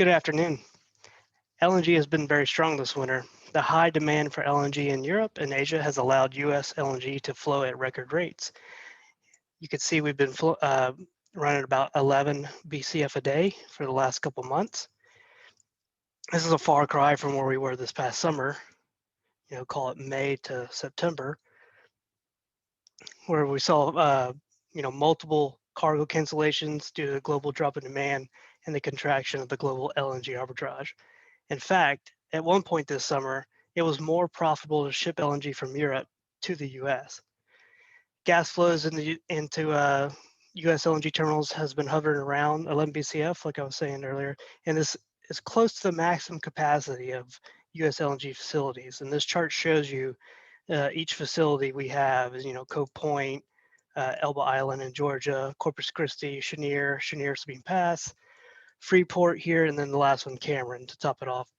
Good afternoon. LNG has been very strong this winter. The high demand for LNG in Europe and Asia has allowed U.S. LNG to flow at record rates. You can see we've been running about 11 BCF a day for the last couple months. This is a far cry from where we were this past summer, call it May to September, where we saw, multiple cargo cancellations due to the global drop in demand and the contraction of the global LNG arbitrage. In fact, at one point this summer, it was more profitable to ship LNG from Europe to the U.S. Gas flows into U.S. LNG terminals has been hovering around 11 BCF, like I was saying earlier, and this is close to the maximum capacity of U.S. LNG facilities. And this chart shows you each facility we have is, Cove Point, Elba Island in Georgia, Corpus Christi, Cheniere, Sabine Pass, Freeport here, and then the last one, Cameron, to top it off.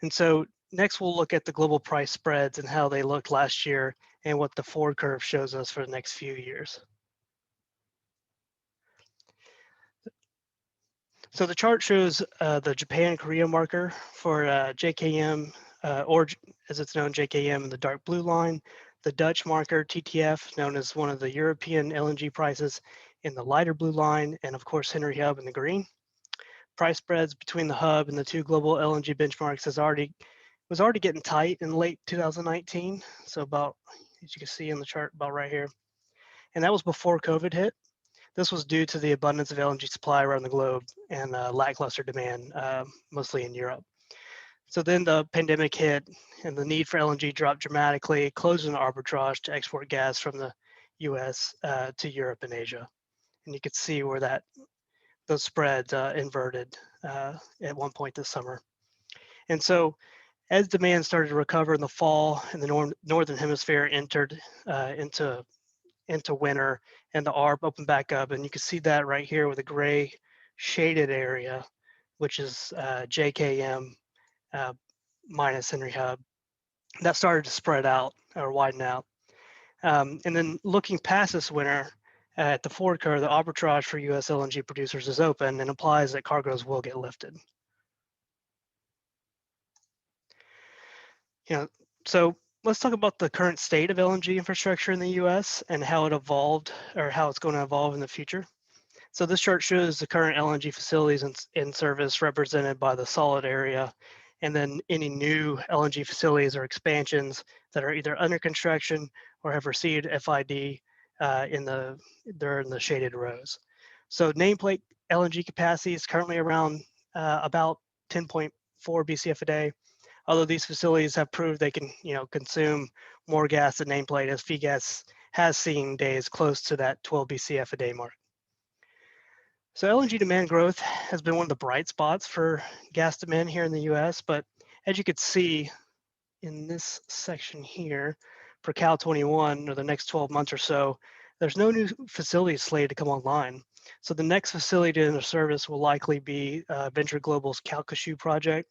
And so next we'll look at the global price spreads and how they looked last year and what the forward curve shows us for the next few years. So the chart shows the Japan-Korea marker for JKM, or as it's known, JKM in the dark blue line, the Dutch marker, TTF, known as one of the European LNG prices in the lighter blue line, and of course Henry Hub in the green. Price spreads between the hub and the two global LNG benchmarks was already getting tight in late 2019. So about, as you can see in the chart, about right here. And that was before COVID hit. This was due to the abundance of LNG supply around the globe and lackluster demand, mostly in Europe. So then the pandemic hit and the need for LNG dropped dramatically, closing the arbitrage to export gas from the US to Europe and Asia. And you could see where those spreads inverted at one point this summer. And so as demand started to recover in the fall and the northern hemisphere entered into winter, and the ARB opened back up, and you can see that right here with a gray shaded area, which is JKM minus Henry Hub. That started to spread out or widen out. And then looking past this winter, at the forward curve, the arbitrage for U.S. LNG producers is open and implies that cargoes will get lifted. So let's talk about the current state of LNG infrastructure in the U.S. and how it evolved or how it's going to evolve in the future. So this chart shows the current LNG facilities in service represented by the solid area, and then any new LNG facilities or expansions that are either under construction or have received FID they're in the shaded rows. So nameplate LNG capacity is currently around about 10.4 BCF a day. Although these facilities have proved they can, consume more gas than nameplate, as feed gas has seen days close to that 12 BCF a day mark. So LNG demand growth has been one of the bright spots for gas demand here in the U.S. But as you could see in this section here, for Cal 21 or the next 12 months or so, there's no new facilities slated to come online. So the next facility to enter service will likely be Venture Global's Calcasieu project.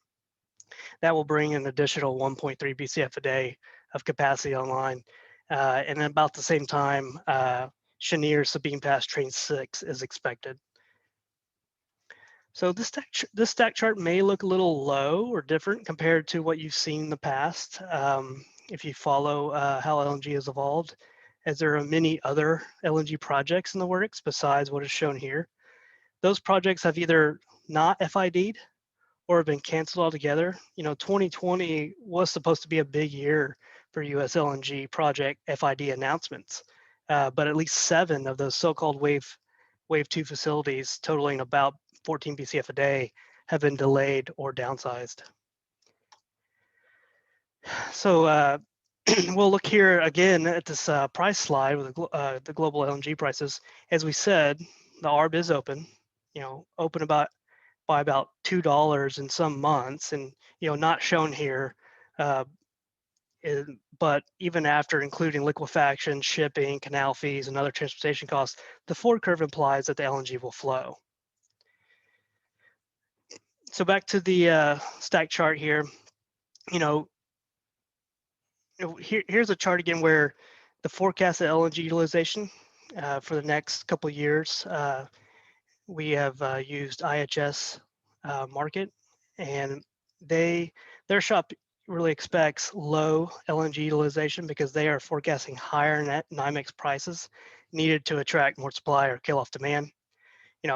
That will bring an additional 1.3 BCF a day of capacity online. And then about the same time, Cheniere Sabine Pass Train 6 is expected. So this stack chart may look a little low or different compared to what you've seen in the past if you follow how LNG has evolved, as there are many other LNG projects in the works besides what is shown here. Those projects have either not FID'd or have been canceled altogether. 2020 was supposed to be a big year for US LNG project FID announcements, but at least 7 of those so-called Wave 2 facilities, totaling about 14 BCF a day, have been delayed or downsized. So we'll look here again at this price slide with the global LNG prices. As we said, the ARB is open, open by about $2 in some months, and not shown here, but even after including liquefaction, shipping, canal fees, and other transportation costs, the forward curve implies that the LNG will flow. So back to the stack chart here, here's a chart again where the forecasted LNG utilization for the next couple of years. We have used IHS market, and their shop really expects low LNG utilization because they are forecasting higher net NYMEX prices needed to attract more supply or kill off demand.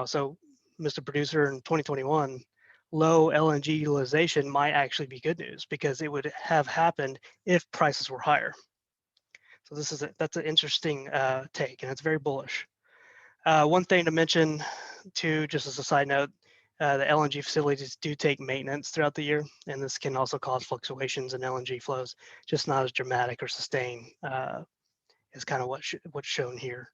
So Mr. Producer, in 2021, low LNG utilization might actually be good news because it would have happened if prices were higher. So that's an interesting take, and it's very bullish. One thing to mention, too, just as a side note, the LNG facilities do take maintenance throughout the year, and this can also cause fluctuations in LNG flows, just not as dramatic or sustained is kind of what's shown here.